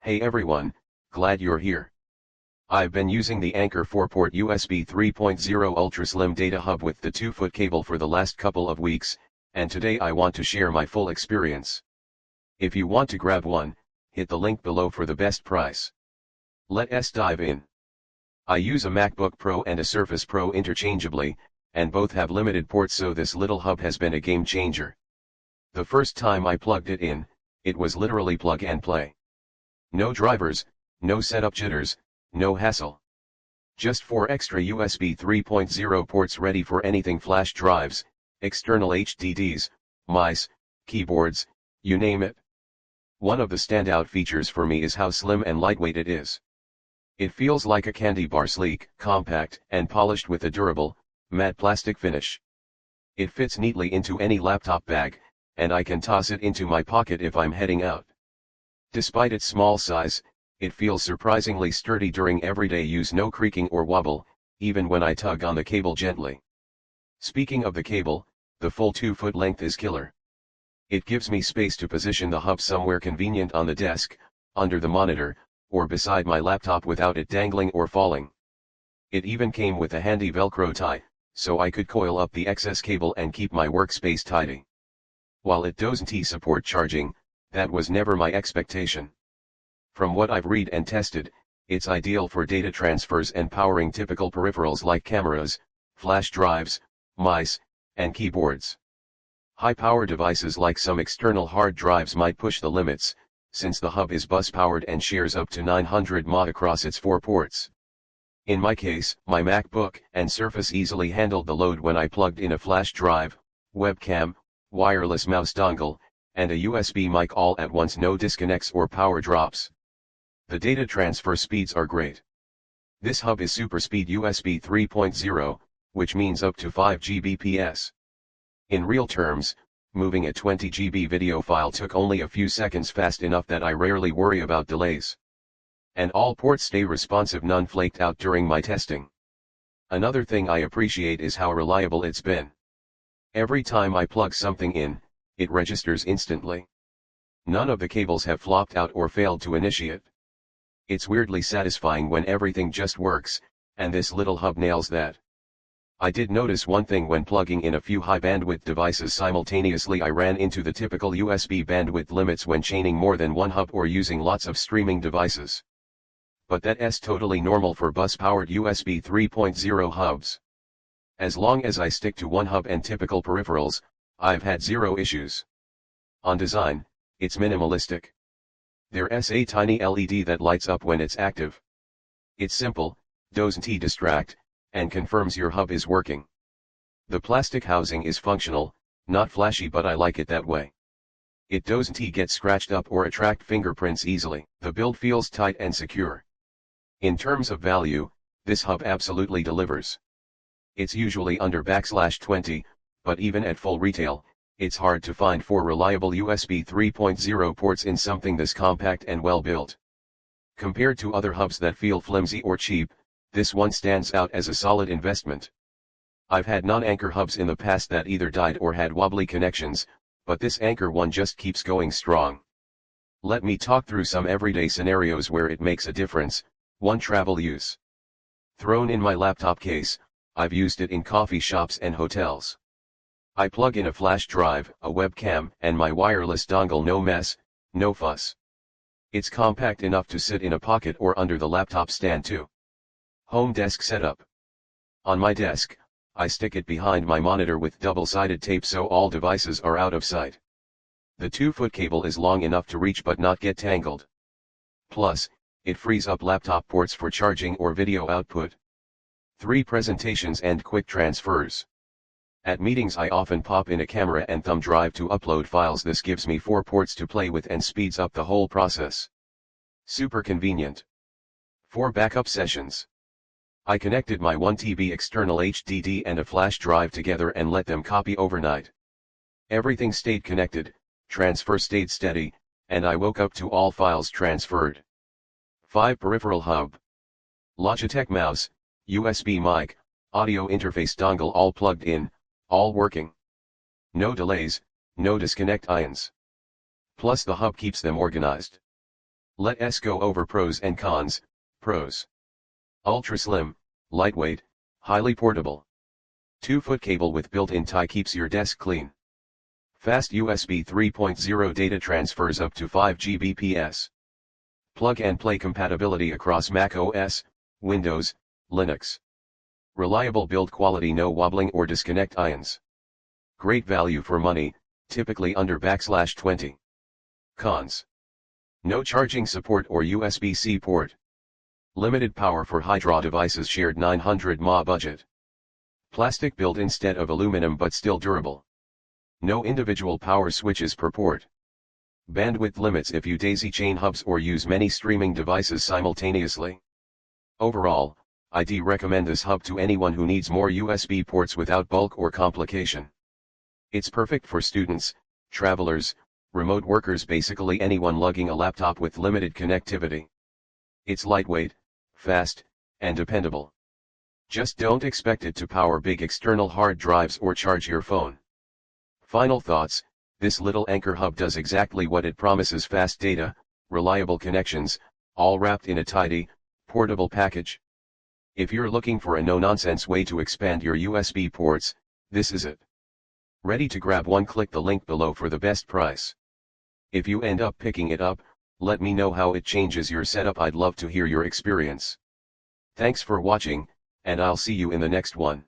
Hey everyone, glad you're here. I've been using the Anker 4-port USB 3.0 Ultra Slim data hub with the 2-foot cable for the last couple of weeks, and today I want to share my full experience. If you want to grab one, hit the link below for the best price. Let's dive in. I use a MacBook Pro and a Surface Pro interchangeably, and both have limited ports, so this little hub has been a game changer. The first time I plugged it in, it was literally plug and play. No drivers, no setup jitters, no hassle. Just 4 extra USB 3.0 ports ready for anything: flash drives, external HDDs, mice, keyboards, you name it. One of the standout features for me is how slim and lightweight it is. It feels like a candy bar, sleek, compact, and polished with a durable, matte plastic finish. It fits neatly into any laptop bag, and I can toss it into my pocket if I'm heading out. Despite its small size, it feels surprisingly sturdy during everyday use. No creaking or wobble, even when I tug on the cable gently. Speaking of the cable, the full 2-foot length is killer. It gives me space to position the hub somewhere convenient on the desk, under the monitor, or beside my laptop without it dangling or falling. It even came with a handy Velcro tie, so I could coil up the excess cable and keep my workspace tidy. While it doesn't support charging, that was never my expectation. From what I've read and tested, it's ideal for data transfers and powering typical peripherals like cameras, flash drives, mice, and keyboards. High-power devices like some external hard drives might push the limits, since the hub is bus-powered and shares up to 900 mAh across its 4 ports. In my case, my MacBook and Surface easily handled the load when I plugged in a flash drive, webcam, wireless mouse dongle, and a USB mic all at once. No disconnects or power drops. The data transfer speeds are great. This hub is super speed USB 3.0, which means up to 5 Gbps. In real terms, moving a 20 GB video file took only a few seconds, fast enough that I rarely worry about delays. And all ports stay responsive, none flaked out during my testing. Another thing I appreciate is how reliable it's been. Every time I plug something in, it registers instantly. None of the cables have flopped out or failed to initiate. It's weirdly satisfying when everything just works, and this little hub nails that. I did notice one thing when plugging in a few high bandwidth devices simultaneously. I ran into the typical USB bandwidth limits when chaining more than one hub or using lots of streaming devices. But that's totally normal for bus-powered USB 3.0 hubs. As long as I stick to one hub and typical peripherals, I've had zero issues. On design, it's minimalistic. There's a tiny LED that lights up when it's active. It's simple, doesn't distract, and confirms your hub is working. The plastic housing is functional, not flashy, but I like it that way. It doesn't get scratched up or attract fingerprints easily. The build feels tight and secure. In terms of value, this hub absolutely delivers. It's usually under $20, but even at full retail, it's hard to find 4 reliable USB 3.0 ports in something this compact and well built. Compared to other hubs that feel flimsy or cheap, this one stands out as a solid investment. I've had non-Anker hubs in the past that either died or had wobbly connections, but this Anker one just keeps going strong. Let me talk through some everyday scenarios where it makes a difference. 1. Travel use. Thrown in my laptop case, I've used it in coffee shops and hotels. I plug in a flash drive, a webcam, and my wireless dongle. No mess, no fuss. It's compact enough to sit in a pocket or under the laptop stand too. Home desk setup. On my desk, I stick it behind my monitor with double-sided tape so all devices are out of sight. The 2-foot cable is long enough to reach but not get tangled. Plus, it frees up laptop ports for charging or video output. 3. Presentations and quick transfers. At meetings I often pop in a camera and thumb drive to upload files. This gives me 4 ports to play with and speeds up the whole process. Super convenient. 4. Backup sessions. I connected my 1 TB external HDD and a flash drive together and let them copy overnight. Everything stayed connected, transfer stayed steady, and I woke up to all files transferred. 5. Peripheral hub. Logitech mouse, USB mic, audio interface dongle all plugged in, all working. No delays, no disconnect ions. Plus the hub keeps them organized. Let's go over pros and cons. Pros. Ultra slim, lightweight, highly portable. 2-foot cable with built-in tie keeps your desk clean. Fast USB 3.0 data transfers up to 5 Gbps. Plug-and-play compatibility across Mac OS, Windows, Linux. Reliable build quality, no wobbling or disconnect ions. Great value for money, typically under ~20. Cons. No charging support or USB-C port. Limited power for high-draw devices, shared 900 mAh budget. Plastic build instead of aluminum but still durable. No individual power switches per port. Bandwidth limits if you daisy chain hubs or use many streaming devices simultaneously. Overall, I'd recommend this hub to anyone who needs more USB ports without bulk or complication. It's perfect for students, travelers, remote workers, basically anyone lugging a laptop with limited connectivity. It's lightweight, fast, and dependable. Just don't expect it to power big external hard drives or charge your phone. Final thoughts: this little Anker hub does exactly what it promises: fast data, reliable connections, all wrapped in a tidy, portable package. If you're looking for a no-nonsense way to expand your USB ports, this is it. Ready to grab one? Click the link below for the best price. If you end up picking it up, let me know how it changes your setup. I'd love to hear your experience. Thanks for watching, and I'll see you in the next one.